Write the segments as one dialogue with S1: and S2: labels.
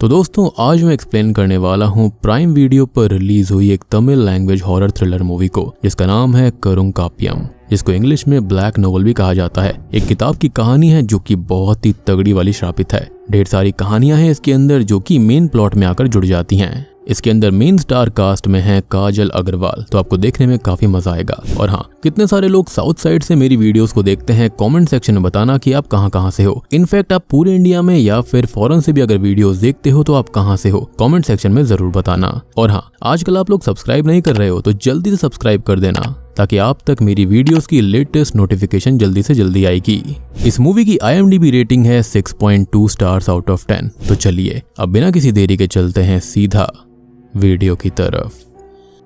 S1: तो दोस्तों आज मैं एक्सप्लेन करने वाला हूँ प्राइम वीडियो पर रिलीज हुई एक Tamil language horror thriller movie को, जिसका नाम है करुंकाप्पियम, जिसको इंग्लिश में ब्लैक नोवेल भी कहा जाता है। एक किताब की कहानी है जो कि बहुत ही तगड़ी वाली श्रापित है। ढेर सारी कहानियां हैं इसके अंदर जो कि मेन प्लॉट में आकर जुड़ जाती हैं। इसके अंदर मेन स्टार कास्ट में है काजल अग्रवाल, तो आपको देखने में काफी मजा आएगा। और हाँ, कितने सारे लोग साउथ साइड से मेरी वीडियोस को देखते हैं, कमेंट सेक्शन में बताना कि आप कहाँ से हो। इनफैक्ट आप पूरे इंडिया में या फिर फॉरेन से भी अगर वीडियोस देखते हो तो आप कहाँ से हो, कमेंट सेक्शन में जरूर बताना। और हाँ, आजकल आप लोग सब्सक्राइब नहीं कर रहे हो तो जल्दी से सब्सक्राइब कर देना ताकि आप तक मेरी वीडियोस की लेटेस्ट नोटिफिकेशन जल्दी से जल्दी आएगी। इस मूवी की IMDb रेटिंग है 6.2 स्टार्स आउट ऑफ 10। तो चलिए अब बिना किसी देरी के चलते हैं सीधा वीडियो की तरफ।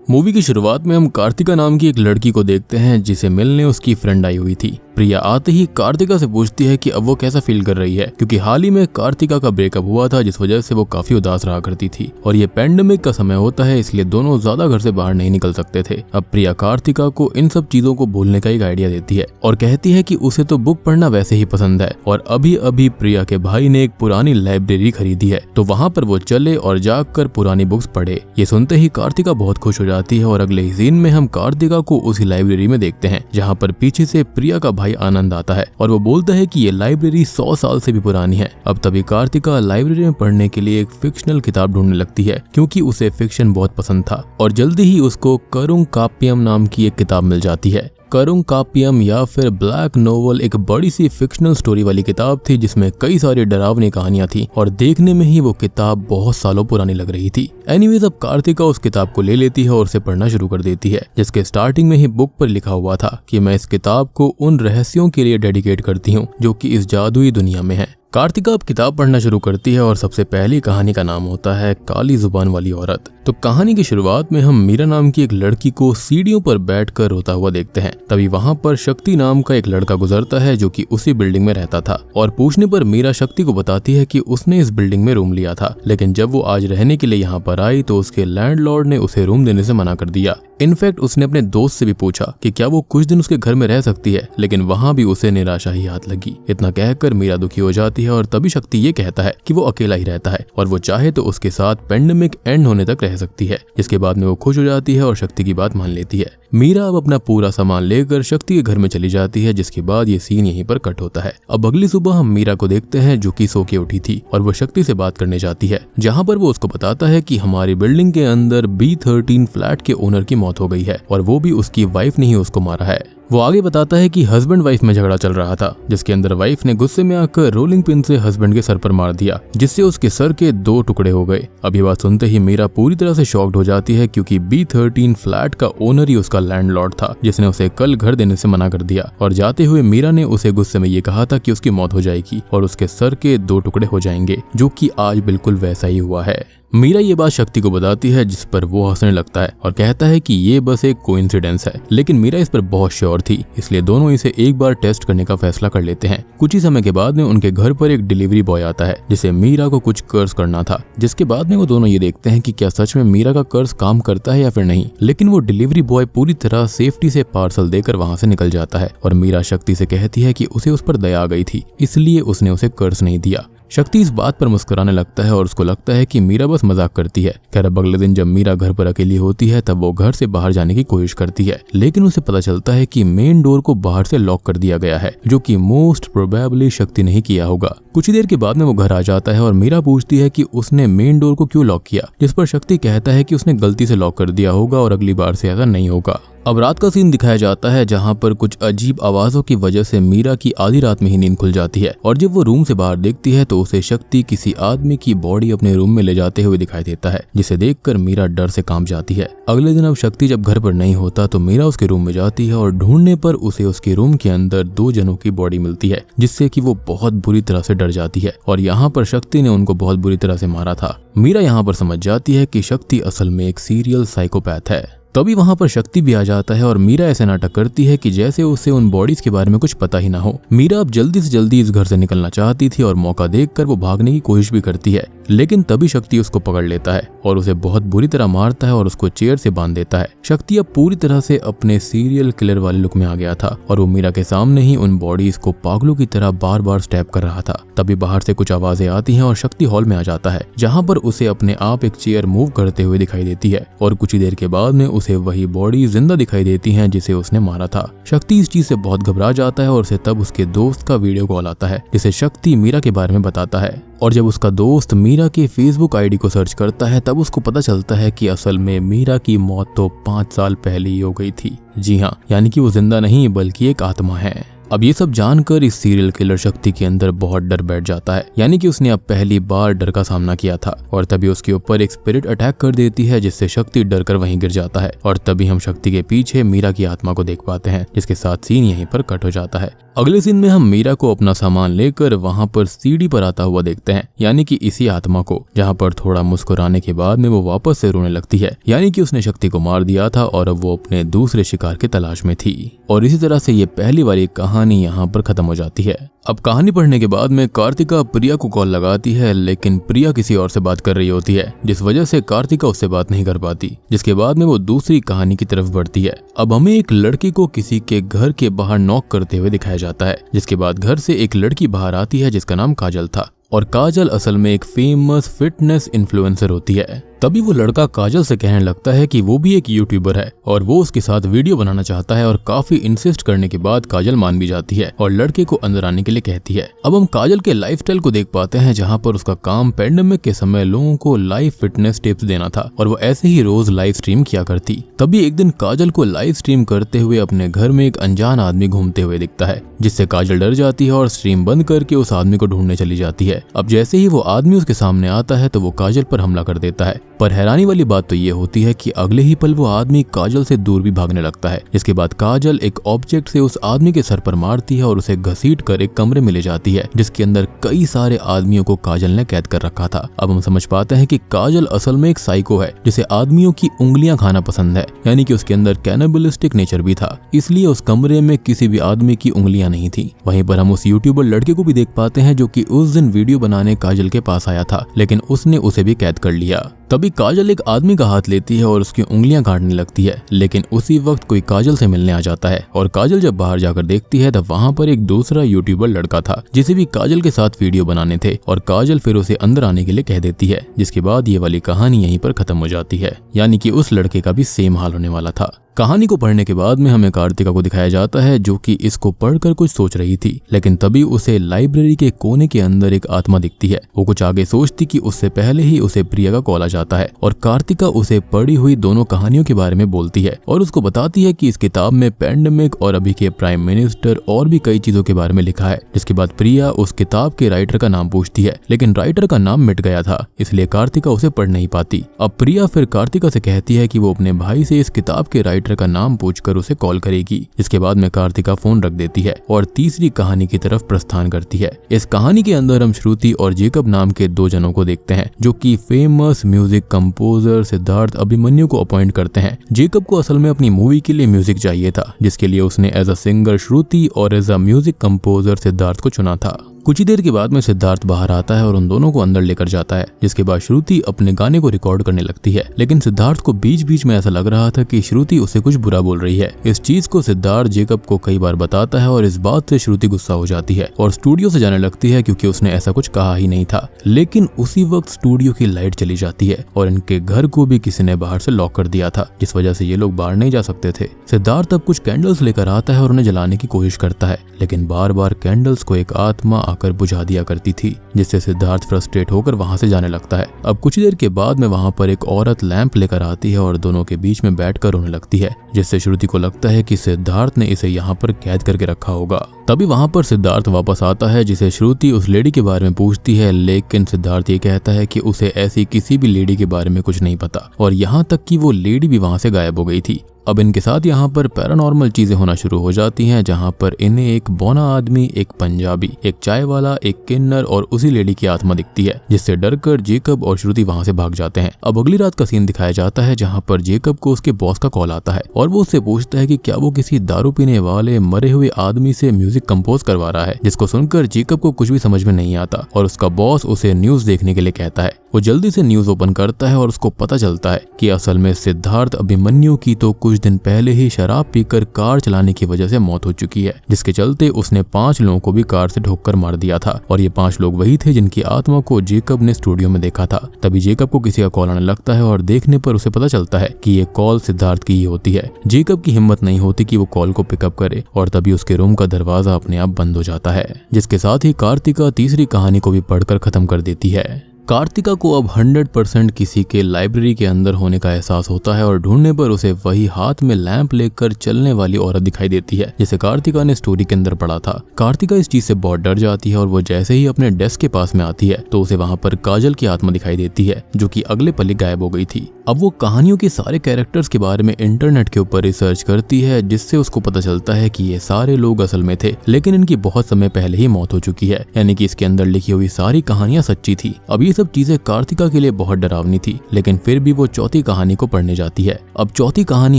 S1: मूवी की शुरुआत में हम कार्तिका नाम की एक लड़की को देखते हैं जिसे मिलने उसकी फ्रेंड आई हुई थी। प्रिया आते ही कार्तिका से पूछती है कि अब वो कैसा फील कर रही है, क्योंकि हाल ही में कार्तिका का ब्रेकअप हुआ था जिस वजह से वो काफी उदास रहा करती थी और ये पैंडेमिक का समय होता है इसलिए दोनों ज्यादा घर से बाहर नहीं निकल सकते थे। अब प्रिया कार्तिका को इन सब चीजों को भूलने का एक आइडिया देती है और कहती है कि उसे तो बुक पढ़ना वैसे ही पसंद है और अभी अभी प्रिया के भाई ने एक पुरानी लाइब्रेरी खरीदी है तो वहाँ पर वो चले और जाकर पुरानी बुक्स पढ़े। ये सुनते ही कार्तिका बहुत खुश हो जाती है और अगले ही सीन में हम कार्तिका को उसी लाइब्रेरी में देखते हैं जहाँ पर पीछे से प्रिया का भाई आनंद आता है और वो बोलता है कि ये लाइब्रेरी 100 साल से भी पुरानी है। अब तभी कार्तिका लाइब्रेरी में पढ़ने के लिए एक फिक्शनल किताब ढूंढने लगती है क्योंकि उसे फिक्शन बहुत पसंद था और जल्दी ही उसको करुंकाप्पियम नाम की एक किताब मिल जाती है। करुंकाप्पियम या फिर ब्लैक नोवेल एक बड़ी सी फिक्शनल स्टोरी वाली किताब थी जिसमें कई सारी डरावनी कहानियां थी और देखने में ही वो किताब बहुत सालों पुरानी लग रही थी। एनीवेज अब कार्तिका उस किताब को ले लेती है और उसे पढ़ना शुरू कर देती है, जिसके स्टार्टिंग में ही बुक पर लिखा हुआ था कि मैं इस किताब को उन रहस्यों के लिए डेडिकेट करती हूँ जो कि इस जादुई दुनिया में है। कार्तिका अब किताब पढ़ना शुरू करती है और सबसे पहली कहानी का नाम होता है काली जुबान वाली औरत। तो कहानी की शुरुआत में हम मीरा नाम की एक लड़की को सीढ़ियों पर बैठकर रोता हुआ देखते हैं। तभी वहां पर शक्ति नाम का एक लड़का गुजरता है जो कि उसी बिल्डिंग में रहता था और पूछने पर मीरा शक्ति को बताती है कि उसने इस बिल्डिंग में रूम लिया था, लेकिन जब वो आज रहने के लिए यहाँ पर आई तो उसके लैंडलॉर्ड ने उसे रूम देने से मना कर दिया। इनफैक्ट उसने अपने दोस्त से भी पूछा कि क्या वो कुछ दिन उसके घर में रह सकती है, लेकिन वहां भी उसे निराशा ही हाथ लगी। इतना कहकर मीरा दुखी हो जाती है और तभी शक्ति ये कहता है कि वो अकेला ही रहता है और वो चाहे तो उसके साथ पेंडेमिक एंड होने तक रह सकती है, जिसके बाद में वो खुश हो जाती है और शक्ति की बात मान लेती है। मीरा अब अपना पूरा सामान लेकर शक्ति के घर में चली जाती है, जिसके बाद ये सीन यहीं पर कट होता है। अब अगली सुबह हम मीरा को देखते हैं जो कि सो के उठी थी और वो शक्ति से बात करने जाती है, जहाँ पर वो उसको बताता है कि हमारी बिल्डिंग के अंदर B13 फ्लैट के ओनर की मौत हो गई है और वो भी उसकी वाइफ ने ही उसको मारा है। वो आगे बताता है कि हस्बैंड वाइफ में झगड़ा चल रहा था, जिसके अंदर वाइफ ने गुस्से में आकर रोलिंग पिन से हस्बैंड के सर पर मार दिया, जिससे उसके सर के 2 टुकड़े हो गए। अब ये बात सुनते ही मीरा पूरी तरह से शॉक्ड हो जाती है क्योंकि B13 फ्लैट का ओनर ही उसका लैंडलॉर्ड था जिसने उसे कल घर देने से मना कर दिया और जाते हुए मीरा ने उसे गुस्से में ये कहा था कि उसकी मौत हो जाएगी और उसके सर के 2 टुकड़े हो जाएंगे, जो कि आज बिल्कुल वैसा ही हुआ है। मीरा ये बात शक्ति को बताती है जिस पर वो हंसने लगता है और कहता है कि ये बस एक कोइंसिडेंस है, लेकिन मीरा इस पर बहुत श्योर थी इसलिए दोनों इसे एक बार टेस्ट करने का फैसला कर लेते हैं। कुछ ही समय के बाद में उनके घर पर एक डिलीवरी बॉय आता है जिसे मीरा को कुछ कर्ज करना था, जिसके बाद में वो दोनों ये देखते हैं कि क्या सच में मीरा का कर्ज काम करता है या फिर नहीं। लेकिन वो डिलीवरी बॉय पूरी तरह सेफ्टी से पार्सल देकर वहाँ से निकल जाता है और मीरा शक्ति से कहती है कि उसे उस पर दया आ गई थी इसलिए उसने उसे कर्ज नहीं दिया। शक्ति इस बात पर मुस्कुराने लगता है और उसको लगता है कि मीरा बस मजाक करती है। खैर अब अगले दिन जब मीरा घर पर अकेली होती है तब वो घर से बाहर जाने की कोशिश करती है, लेकिन उसे पता चलता है कि मेन डोर को बाहर से लॉक कर दिया गया है, जो कि मोस्ट प्रोबेबली शक्ति ने ही किया होगा। कुछ ही देर के बाद में वो घर आ जाता है और मीरा पूछती है कि उसने मेन डोर को क्यों लॉक किया, जिस पर शक्ति कहता है कि उसने गलती से लॉक कर दिया होगा और अगली बार से ऐसा नहीं होगा। अब रात का सीन दिखाया जाता है जहाँ पर कुछ अजीब आवाजों की वजह से मीरा की आधी रात में ही नींद खुल जाती है और जब वो रूम से बाहर देखती है तो उसे शक्ति किसी आदमी की बॉडी अपने रूम में ले जाते हुए दिखाई देता है, जिसे देखकर मीरा डर से कांप जाती है। अगले दिन अब शक्ति जब घर पर नहीं होता तो मीरा उसके रूम में जाती है और ढूंढने पर उसे उसके रूम के अंदर 2 जनों की बॉडी मिलती है, जिससे कि वो बहुत बुरी तरह से डर जाती है और यहाँ पर शक्ति ने उनको बहुत बुरी तरह से मारा था। मीरा यहाँ पर समझ जाती है कि शक्ति असल में एक सीरियल साइकोपैथ है। तभी वहां पर शक्ति भी आ जाता है और मीरा ऐसे नाटक करती है कि जैसे उसे उन बॉडीज के बारे में कुछ पता ही ना हो। मीरा अब जल्दी से जल्दी इस घर से निकलना चाहती थी और मौका देखकर वो भागने की कोशिश भी करती है, लेकिन तभी शक्ति उसको पकड़ लेता है और उसे बहुत बुरी तरह मारता है और उसको चेयर से बांध देता है। शक्ति अब पूरी तरह से अपने सीरियल किलर वाले लुक में आ गया था और वो मीरा के सामने ही उन बॉडीज को पागलों की तरह बार बार स्टैब कर रहा था। तभी बाहर से कुछ आवाजें आती हैं और शक्ति हॉल में आ जाता है, जहाँ पर उसे अपने आप एक चेयर मूव करते हुए दिखाई देती है और कुछ ही देर के बाद में उसे वही बॉडी जिंदा दिखाई देती है जिसे उसने मारा था। शक्ति इस चीज से बहुत घबरा जाता है और उसे तब उसके दोस्त का वीडियो कॉल आता है जिसे शक्ति मीरा के बारे में बताता है। और जब उसका दोस्त मीरा के फेसबुक आईडी को सर्च करता है तब उसको पता चलता है कि असल में मीरा की मौत तो 5 साल पहले ही हो गई थी। जी हाँ, यानी कि वो जिंदा नहीं बल्कि एक आत्मा है। अब ये सब जानकर इस सीरियल किलर शक्ति के अंदर बहुत डर बैठ जाता है, यानी कि उसने अब पहली बार डर का सामना किया था। और तभी उसके ऊपर एक स्पिरिट अटैक कर देती है जिससे शक्ति डर कर वहीं गिर जाता है। और तभी हम शक्ति के पीछे मीरा की आत्मा को देख पाते हैं, जिसके साथ सीन यहीं पर कट हो जाता है। अगले सीन में हम मीरा को अपना सामान लेकर वहां पर सीढ़ी पर आता हुआ देखते हैं, यानी कि इसी आत्मा को, जहां पर थोड़ा मुस्कुराने के बाद में वो वापस से रोने लगती है, यानी कि उसने शक्ति को मार दिया था और अब वो अपने दूसरे शिकार की तलाश में थी। और इसी तरह से ये पहली वाली कहानी यहाँ पर खत्म हो जाती है। अब कहानी पढ़ने के बाद में कार्तिका प्रिया को कॉल लगाती है, लेकिन प्रिया किसी और से बात कर रही होती है, जिस वजह से कार्तिका उससे बात नहीं कर पाती, जिसके बाद में वो दूसरी कहानी की तरफ बढ़ती है। अब हमें एक लड़की को किसी के घर के बाहर नॉक करते हुए दिखाया जाता है, जिसके बाद घर से एक लड़की बाहर आती है जिसका नाम काजल था। और काजल असल में एक फेमस फिटनेस इन्फ्लुएंसर होती है। तभी वो लड़का काजल से कहने लगता है कि वो भी एक यूट्यूबर है और वो उसके साथ वीडियो बनाना चाहता है। और काफी इंसिस्ट करने के बाद काजल मान भी जाती है और लड़के को अंदर आने के लिए कहती है। अब हम काजल के लाइफस्टाइल को देख पाते हैं, जहाँ पर उसका काम पैंडेमिक के समय लोगों को लाइव फिटनेस टिप्स देना था और वो ऐसे ही रोज लाइव स्ट्रीम किया करती। तभी एक दिन काजल को लाइव स्ट्रीम करते हुए अपने घर में एक अनजान आदमी घूमते हुए दिखता है, जिससे काजल डर जाती है और स्ट्रीम बंद करके उस आदमी को ढूंढने चली जाती है। अब जैसे ही वो आदमी उसके सामने आता है तो वो काजल पर हमला कर देता है। पर हैरानी वाली बात तो ये होती है कि अगले ही पल वो आदमी काजल से दूर भी भागने लगता है। इसके बाद काजल एक ऑब्जेक्ट से उस आदमी के सर पर मारती है और उसे घसीट कर एक कमरे में ले जाती है, जिसके अंदर कई सारे आदमियों को काजल ने कैद कर रखा था। अब हम समझ पाते हैं कि काजल असल में एक साइको है, जिसे आदमियों की उंगलियां खाना पसंद है, यानी कि उसके अंदर कैनिबलिस्टिक नेचर भी था। इसलिए उस कमरे में किसी भी आदमी की उंगलियां नहीं थी। वहीं पर हम उस यूट्यूबर लड़के को भी देख पाते हैं जो कि उस दिन वीडियो बनाने काजल के पास आया था, लेकिन उसने उसे भी कैद कर लिया। तभी काजल एक आदमी का हाथ लेती है और उसकी उंगलियां काटने लगती है, लेकिन उसी वक्त कोई काजल से मिलने आ जाता है। और काजल जब बाहर जाकर देखती है तब वहां पर एक दूसरा यूट्यूबर लड़का था, जिसे भी काजल के साथ वीडियो बनाने थे। और काजल फिर उसे अंदर आने के लिए कह देती है, जिसके बाद ये वाली कहानी यहीं पर खत्म हो जाती है, यानी कि उस लड़के का भी सेम हाल होने वाला था। कहानी को पढ़ने के बाद में हमें कार्तिका को दिखाया जाता है, जो कि इसको पढ़कर कुछ सोच रही थी, लेकिन तभी उसे लाइब्रेरी के कोने के अंदर एक आत्मा दिखती है। वो कुछ आगे सोचती कि उससे पहले ही उसे प्रिया का कॉल आ जाता है और कार्तिका उसे पढ़ी हुई दोनों कहानियों के बारे में बोलती है और उसको बताती है कि इस किताब में पैंडेमिक और अभी के प्राइम मिनिस्टर और भी कई चीजों के बारे में लिखा है। जिसके बाद प्रिया उस किताब के राइटर का नाम पूछती है, लेकिन राइटर का नाम मिट गया था, इसलिए कार्तिका उसे पढ़ नहीं पाती। अब प्रिया फिर कार्तिका से कहती है कि वो अपने भाई से इस किताब के राइटर का नाम पूछकर उसे कॉल करेगी। इसके बाद में कार्तिका फोन रख देती है और तीसरी कहानी की तरफ प्रस्थान करती है। इस कहानी के अंदर हम श्रुति और जेकब नाम के दो जनों को देखते हैं, जो कि famous music composer Siddharth Abhimanyu को अपॉइंट करते हैं। जेकब को असल में अपनी मूवी के लिए म्यूजिक चाहिए था, जिसके लिए उसने एज अ सिंगर श्रुति और as a music composer Siddharth को चुना था। कुछ ही देर के बाद में सिद्धार्थ बाहर आता है और उन दोनों को अंदर लेकर जाता है, जिसके बाद श्रुति अपने गाने को रिकॉर्ड करने लगती है। लेकिन सिद्धार्थ को बीच बीच में ऐसा लग रहा था कि श्रुति उसे कुछ बुरा बोल रही है। इस चीज को सिद्धार्थ जेकब को कई बार बताता है और इस बात से श्रुति गुस्सा हो जाती है और स्टूडियो से जाने लगती है, क्योंकि उसने ऐसा कुछ कहा ही नहीं था। लेकिन उसी वक्त स्टूडियो की लाइट चली जाती है और इनके घर को भी किसी ने बाहर से लॉक कर दिया था, जिस वजह से ये लोग बाहर नहीं जा सकते थे। सिद्धार्थ अब कुछ कैंडल्स लेकर आता है और उन्हें जलाने की कोशिश करता है, लेकिन बार बार कैंडल्स को एक आत्मा आकर बुझा दिया करती थी, जिससे सिद्धार्थ फ्रस्ट्रेट होकर वहां से जाने लगता है। अब कुछ देर के बाद में वहां पर एक औरत लैंप लेकर आती है और दोनों के बीच में बैठकर रोने लगती है, जिससे श्रुति को लगता है कि सिद्धार्थ ने इसे यहाँ पर कैद करके रखा होगा। तभी वहां पर सिद्धार्थ वापस आता है, जिसे श्रुति उस लेडी के बारे में पूछती है, लेकिन सिद्धार्थ ये कहता है कि उसे ऐसी किसी भी लेडी के बारे में कुछ नहीं पता और यहाँ तक कि वो लेडी भी वहां से गायब हो गई थी। अब इनके साथ यहाँ पर पैरानॉर्मल चीजें होना शुरू हो जाती हैं, जहाँ पर इन्हें एक बौना आदमी, एक पंजाबी, एक चाय वाला, एक किन्नर और उसी लेडी की आत्मा दिखती है, जिससे डरकर जेकब और श्रुति वहाँ से भाग जाते हैं। अब अगली रात का सीन दिखाया जाता है, जहाँ पर जेकब को उसके बॉस का कॉल आता है और वो उससे पूछता है कि क्या वो किसी दारू पीने वाले मरे हुए आदमी से म्यूजिक कंपोज करवा रहा है, जिसको सुनकर जेकब को कुछ भी समझ में नहीं आता और उसका बॉस उसे न्यूज देखने के लिए कहता है। वो जल्दी से न्यूज ओपन करता है और उसको पता चलता है कि असल में सिद्धार्थ अभिमन्यु की तो कुछ दिन पहले ही शराब पीकर कार चलाने की वजह से मौत हो चुकी है, जिसके चलते उसने 5 लोगों को भी कार से ठोककर मार दिया था और ये 5 लोग वही थे जिनकी आत्मा को जेकब ने स्टूडियो में देखा था। तभी जेकब को किसी का कॉल आने लगता है और देखने पर उसे पता चलता है कि ये कॉल सिद्धार्थ की ही होती है। जेकब की हिम्मत नहीं होती कि वो कॉल को पिकअप करे और तभी उसके रूम का दरवाजा अपने आप बंद हो जाता है, जिसके साथ ही कार्तिका तीसरी कहानी को भी पढ़कर खत्म कर देती है। कार्तिका को अब 100% किसी के लाइब्रेरी के अंदर होने का एहसास होता है और ढूंढने पर उसे वही हाथ में लैंप लेकर चलने वाली औरत दिखाई देती है, जिसे कार्तिका ने स्टोरी के अंदर पढ़ा था। कार्तिका इस चीज से बहुत डर जाती है और वो जैसे ही अपने डेस्क के पास में आती है तो उसे वहां पर काजल की आत्मा दिखाई देती है, जो कि अगले पल ही गायब हो गई थी। अब वो कहानियों के सारे कैरेक्टर्स के बारे में इंटरनेट के ऊपर रिसर्च करती है, जिससे उसको पता चलता है कि ये सारे लोग असल में थे, लेकिन इनकी बहुत समय पहले ही मौत हो चुकी है, यानी कि इसके अंदर लिखी हुई सारी कहानियां सच्ची थी। अब ये सब चीजें कार्तिका के लिए बहुत डरावनी थी, लेकिन फिर भी वो चौथी कहानी को पढ़ने जाती है। अब चौथी कहानी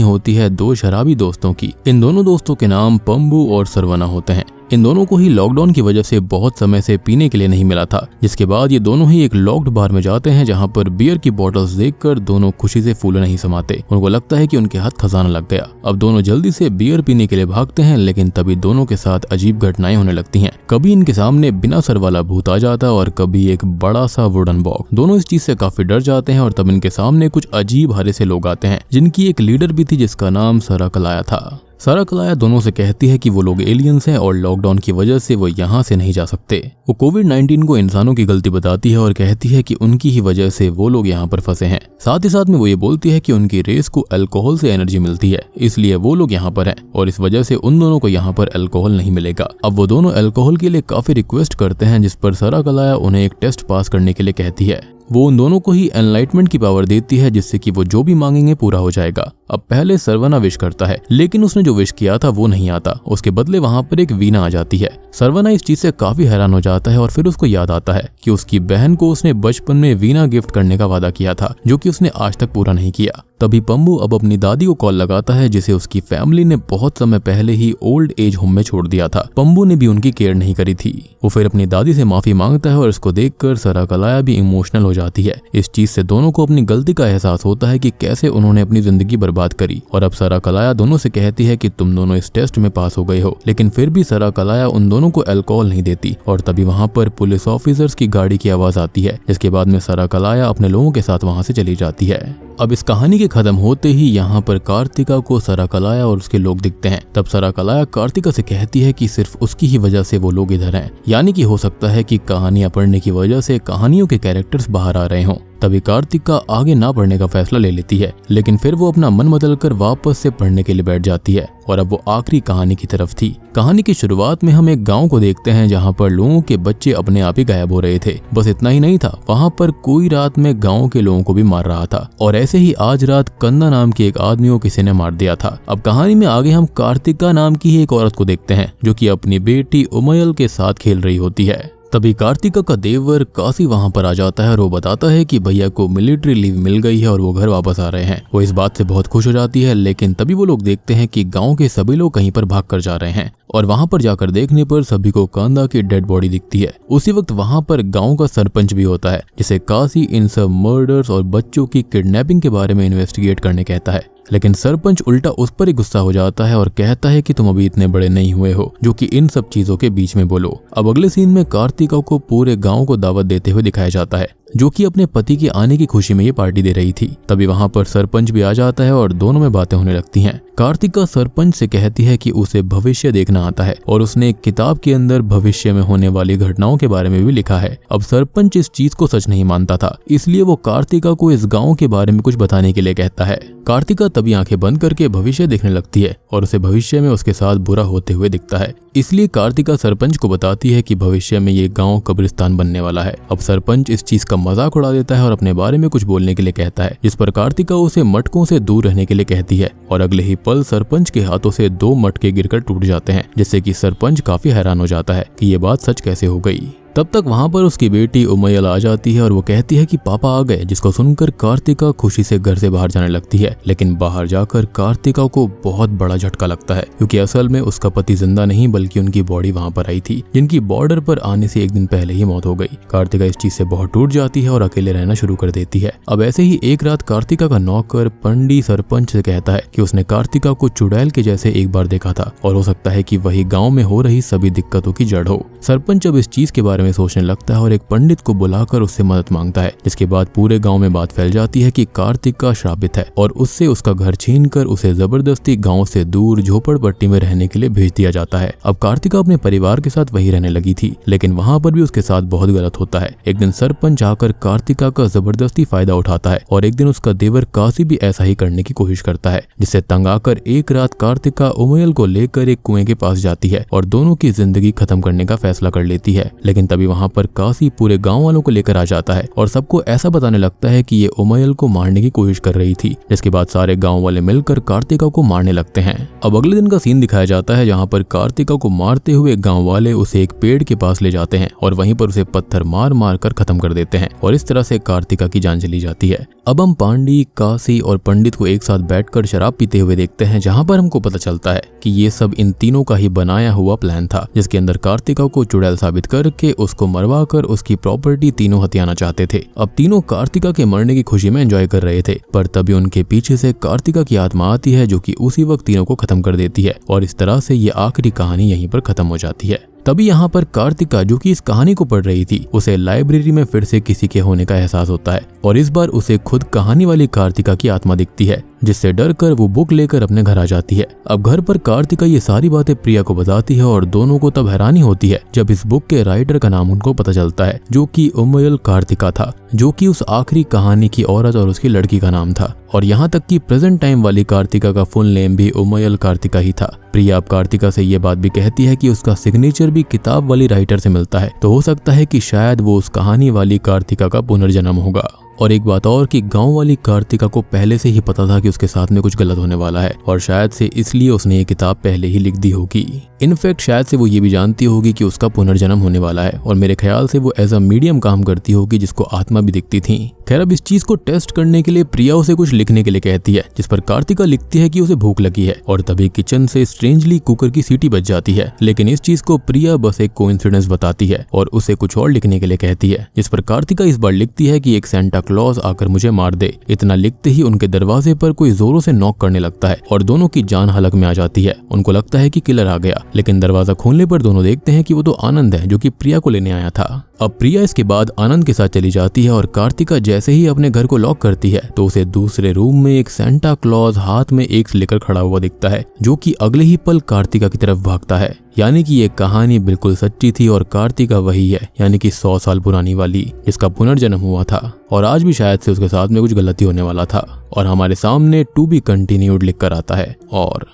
S1: होती है 2 शराबी दोस्तों की। इन दोनों दोस्तों के नाम पंबू और सरवना होते हैं। इन दोनों को ही लॉकडाउन की वजह से बहुत समय से पीने के लिए नहीं मिला था, जिसके बाद ये दोनों ही एक लॉक्ड बार में जाते हैं, जहां पर बियर की बोतल्स देखकर दोनों खुशी से फूले नहीं समाते। उनको लगता है कि उनके हाथ खजाना लग गया। अब दोनों जल्दी से बियर पीने के लिए भागते हैं, लेकिन तभी दोनों के साथ अजीब घटनाएं होने लगती हैं। कभी इनके सामने बिना सर वाला भूत आ जाता और कभी एक बड़ा सा वुडन बॉक्स। दोनों इस चीज से काफी डर जाते हैं और तब इनके सामने कुछ अजीब हरे से लोग आते हैं, जिनकी एक लीडर भी थी जिसका नाम सरकलाया था। सरकलाया दोनों से कहती है कि वो लोग एलियंस हैं और लॉकडाउन की वजह से वो यहाँ से नहीं जा सकते। वो कोविड-19 को इंसानों की गलती बताती है और कहती है कि उनकी ही वजह से वो लोग यहाँ पर फंसे हैं। साथ ही साथ में वो ये बोलती है कि उनकी रेस को अल्कोहल से एनर्जी मिलती है, इसलिए वो लोग यहाँ पर हैं और इस वजह से उन दोनों को यहाँ पर अल्कोहल नहीं मिलेगा। अब वो दोनों अल्कोहल के लिए काफी रिक्वेस्ट करते हैं, जिस पर सरकलाया उन्हें एक टेस्ट पास करने के लिए कहती है। वो उन दोनों को ही एनलाइटमेंट की पावर देती है, जिससे कि वो जो भी मांगेंगे पूरा हो जाएगा। अब पहले सरवना विश करता है, लेकिन उसने जो विश किया था वो नहीं आता। उसके बदले वहां पर एक वीणा आ जाती है। सरवना इस चीज से काफी हैरान हो जाता है और फिर उसको याद आता है कि उसकी बहन को उसने बचपन में वीणा गिफ्ट करने का वादा किया था, जो कि उसने आज तक पूरा नहीं किया। तभी पंबू अब अपनी दादी को कॉल लगाता है, जिसे उसकी फैमिली ने बहुत समय पहले ही ओल्ड एज होम में छोड़ दिया था। पंबू ने भी उनकी केयर नहीं करी थी। वो फिर अपनी दादी से माफी मांगता है और इसको देखकर सरकलाया भी इमोशनल हो जाती है। इस चीज से दोनों को अपनी गलती का एहसास होता है कि कैसे उन्होंने अपनी जिंदगी बर्बाद करी। और अब सरकलाया दोनों से कहती है कि तुम दोनों इस टेस्ट में पास हो गए हो, लेकिन फिर भी सरकलाया उन दोनों को अल्कोहल नहीं देती। और तभी वहां पर पुलिस ऑफिसर्स की गाड़ी की आवाज आती है, जिसके बाद में सरकलाया अपने लोगों के साथ वहां से चली जाती है। अब इस कहानी के खत्म होते ही यहाँ पर कार्तिका को सरकलाया और उसके लोग दिखते हैं। तब सरकलाया कार्तिका से कहती है कि सिर्फ उसकी ही वजह से वो लोग इधर हैं, यानी कि हो सकता है कि कहानियां पढ़ने की वजह से कहानियों के कैरेक्टर्स बाहर आ रहे हों। तभी कार्तिका आगे ना पढ़ने का फैसला ले लेती है, लेकिन फिर वो अपना मन बदलकर वापस से पढ़ने के लिए बैठ जाती है। और अब वो आखिरी कहानी की तरफ थी। कहानी की शुरुआत में हम एक गांव को देखते हैं, जहां पर लोगों के बच्चे अपने आप ही गायब हो रहे थे। बस इतना ही नहीं था, वहां पर कोई रात में गांव के लोगों को भी मार रहा था। और ऐसे ही आज रात कंदा नाम के एक आदमी को किसी ने मार दिया था। अब कहानी में आगे हम कार्तिका नाम की ही एक औरत को देखते हैं, जो कि अपनी बेटी उमयल के साथ खेल रही होती है। तभी कार्तिका का देवर काशी वहां पर आ जाता है और वो बताता है कि भैया को मिलिट्री लीव मिल गई है और वो घर वापस आ रहे हैं। वो इस बात से बहुत खुश हो जाती है, लेकिन तभी वो लोग देखते हैं कि गांव के सभी लोग कहीं पर भाग कर जा रहे हैं। और वहां पर जाकर देखने पर सभी को कांदा की डेड बॉडी दिखती है। उसी वक्त वहां पर गांव का सरपंच भी होता है, जिसे काशी इन सब मर्डर्स और बच्चों की किडनैपिंग के बारे में इन्वेस्टिगेट करने कहता है। लेकिन सरपंच उल्टा उस पर ही गुस्सा हो जाता है और कहता है कि तुम अभी इतने बड़े नहीं हुए हो जो कि इन सब चीजों के बीच में बोलो। अब अगले सीन में कार्तिका को पूरे गांव को दावत देते हुए दिखाया जाता है, जो कि अपने पति के आने की खुशी में ये पार्टी दे रही थी। तभी वहां पर सरपंच भी आ जाता है और दोनों में बातें होने लगती हैं। कार्तिका सरपंच से कहती है कि उसे भविष्य देखना आता है और उसने एक किताब के अंदर भविष्य में होने वाली घटनाओं के बारे में भी लिखा है। अब सरपंच इस चीज को सच नहीं मानता था, इसलिए वो कार्तिका को इस गांव के बारे में कुछ बताने के लिए कहता है। कार्तिका तभी आंखें बंद करके भविष्य देखने लगती है और उसे भविष्य में उसके साथ बुरा होते हुए दिखता है। इसलिए कार्तिका सरपंच को बताती है कि भविष्य में ये गांव कब्रिस्तान बनने वाला है। अब सरपंच इस चीज का उसका मजाक उड़ा देता है और अपने बारे में कुछ बोलने के लिए कहता है, जिस पर कार्तिका उसे मटकों से दूर रहने के लिए कहती है और अगले ही पल सरपंच के हाथों से 2 मटके गिरकर टूट जाते हैं, जिससे कि सरपंच काफी हैरान हो जाता है कि ये बात सच कैसे हो गई। तब तक वहां पर उसकी बेटी उमैयल आ जाती है और वो कहती है कि पापा आ गए, जिसको सुनकर कार्तिका खुशी से घर से बाहर जाने लगती है। लेकिन बाहर जाकर कार्तिका को बहुत बड़ा झटका लगता है, क्योंकि असल में उसका पति जिंदा नहीं बल्कि उनकी बॉडी वहां पर आई थी, जिनकी बॉर्डर पर आने से 1 दिन पहले ही मौत हो गई। कार्तिका इस चीज से बहुत टूट जाती है और अकेले रहना शुरू कर देती है। अब ऐसे ही एक रात कार्तिका का नौकर पंडी सरपंच से कहता है कि उसने कार्तिका को चुड़ैल के जैसे एक बार देखा था और हो सकता है कि वही गाँव में हो रही सभी दिक्कतों की जड़ हो। सरपंच अब इस चीज के बारे में सोचने लगता है और एक पंडित को बुलाकर उससे मदद मांगता है, जिसके बाद पूरे गांव में बात फैल जाती है कि कार्तिका श्रापित है और उससे उसका घर छीनकर उसे जबरदस्ती गांव से दूर झोपड़पट्टी में रहने के लिए भेज दिया जाता है। अब कार्तिका अपने परिवार के साथ वहीं रहने लगी थी, लेकिन वहां पर भी उसके साथ बहुत गलत होता है। एक दिन सरपंच आकर कार्तिका का जबरदस्ती फायदा उठाता है और एक दिन उसका देवर काशी भी ऐसा ही करने की कोशिश करता है, जिससे तंग आकर एक रात कार्तिका उमैयल को लेकर एक कुएं के पास जाती है और दोनों की जिंदगी खत्म करने का फैसला कर लेती है। लेकिन तभी वहां पर काशी पूरे गांव वालों को लेकर आ जाता है और सबको ऐसा बताने लगता है कि ये उमैयल को मारने की कोशिश कर रही थी, जिसके बाद सारे गांव वाले मिलकर कार्तिका को मारने लगते हैं। अब अगले दिन का सीन दिखाया जाता है, जहां पर कार्तिका को मारते हुए गांव वाले उसे एक पेड़ के पास ले जाते हैं और वहीं पर उसे पत्थर मार मार कर खत्म कर देते हैं और इस तरह से कार्तिका की जान चली जाती है। अब हम पांडी, काशी और पंडित को एक साथ बैठकर शराब पीते हुए देखते हैं, जहां पर हमको पता चलता है कि ये सब इन तीनों का ही बनाया हुआ प्लान था, जिसके अंदर कार्तिका को चुड़ैल साबित करके उसको मरवा कर उसकी प्रॉपर्टी तीनों हथियाना चाहते थे। अब तीनों कार्तिका के मरने की खुशी में एंजॉय कर रहे थे, पर तभी उनके पीछे से कार्तिका की आत्मा आती है, जो कि उसी वक्त तीनों को खत्म कर देती है और इस तरह से ये आखिरी कहानी यहीं पर खत्म हो जाती है। तभी यहाँ पर कार्तिका, जो कि इस कहानी को पढ़ रही थी, उसे लाइब्रेरी में फिर से किसी के होने का एहसास होता है और इस बार उसे खुद कहानी वाली कार्तिका की आत्मा दिखती है, जिससे डरकर वो बुक लेकर अपने घर आ जाती है। अब घर पर कार्तिका ये सारी बातें प्रिया को बताती है और दोनों को तब हैरानी होती है जब इस बुक के राइटर का नाम उनको पता चलता है, जो कि उमैयल कार्तिका था, जो कि उस आखिरी कहानी की औरत और उसकी लड़की का नाम था। और यहाँ तक कि प्रेजेंट टाइम वाली कार्तिका का फुल नेम भी उमैयल कार्तिका ही था। प्रिया अब कार्तिका से ये बात भी कहती है कि उसका सिग्नेचर भी किताब वाली राइटर से मिलता है, तो हो सकता है कि शायद वो उस कहानी वाली कार्तिका का पुनर्जन्म होगा। और एक बात और कि गांव वाली कार्तिका को पहले से ही पता था कि उसके साथ में कुछ गलत होने वाला है और शायद से इसलिए उसने ये किताब पहले ही लिख दी होगी। इनफैक्ट शायद से वो ये भी जानती होगी कि उसका पुनर्जन्म होने वाला है और मेरे ख्याल से वो एज अ मीडियम काम करती होगी, जिसको आत्मा भी दिखती थी। खैर, अब इस चीज को टेस्ट करने के लिए प्रिया उसे कुछ लिखने के लिए कहती है, जिस पर कार्तिका लिखती है कि उसे भूख लगी है और तभी किचन से स्ट्रेंजली कुकर की सीटी बज जाती है। लेकिन इस चीज को प्रिया बस एक कोइंसिडेंस बताती है और उसे कुछ और लिखने के लिए कहती है, जिस पर कार्तिका इस बार लिखती है कि एक सेंटा क्लॉज आकर मुझे मार दे। इतना लिखते ही उनके दरवाजे पर कोई जोरों से नॉक करने लगता है और दोनों की जान हलक में आ जाती है। उनको लगता है कि किलर आ गया, लेकिन दरवाजा खोलने पर दोनों देखते हैं कि वो तो आनंद है, जो कि प्रिया को लेने आया था। अब प्रिया इसके बाद आनंद के साथ चली जाती है और कार्तिका जैसे ही अपने घर को लॉक करती है तो उसे दूसरे रूम में एक सेंटा क्लॉज हाथ में एक लेकर खड़ा हुआ दिखता है, जो कि अगले ही पल कार्तिका की तरफ भागता है। यानी कि ये कहानी बिल्कुल सच्ची थी और कार्तिका वही है, यानी कि 100 साल पुरानी वाली, जिसका पुनर्जन्म हुआ था और आज भी शायद से उसके साथ में कुछ गलती होने वाला था। और हमारे सामने टू बी कंटिन्यूड लिख कर आता है और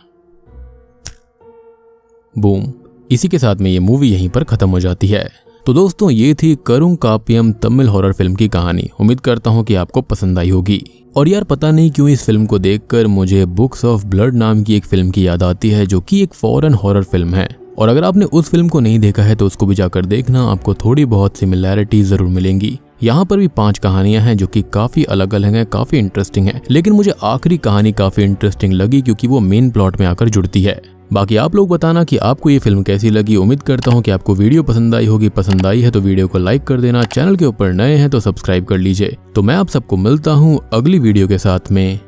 S1: बूम, इसी के साथ में ये मूवी यहीं पर खत्म हो जाती है। तो दोस्तों, ये थी करुंकापियम तमिल हॉरर फिल्म की कहानी। उम्मीद करता हूँ कि आपको पसंद आई होगी। और यार, पता नहीं क्यों इस फिल्म को देखकर मुझे बुक्स ऑफ ब्लड नाम की एक फिल्म की याद आती है, जो कि एक फॉरेन हॉरर फिल्म है। और अगर आपने उस फिल्म को नहीं देखा है तो उसको भी जाकर देखना, आपको थोड़ी बहुत सिमिलैरिटी जरूर मिलेंगी। यहाँ पर भी 5 कहानियां हैं जो कि काफी अलग अलग हैं, काफी इंटरेस्टिंग है। लेकिन मुझे आखिरी कहानी काफी इंटरेस्टिंग लगी क्योंकि वो मेन प्लॉट में आकर जुड़ती है। बाकी आप लोग बताना कि आपको ये फिल्म कैसी लगी। उम्मीद करता हूँ कि आपको वीडियो पसंद आई होगी। पसंद आई है तो वीडियो को लाइक कर देना, चैनल के ऊपर नए हैं तो सब्सक्राइब कर लीजिए। तो मैं आप सबको मिलता हूँ अगली वीडियो के साथ में,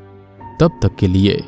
S1: तब तक के लिए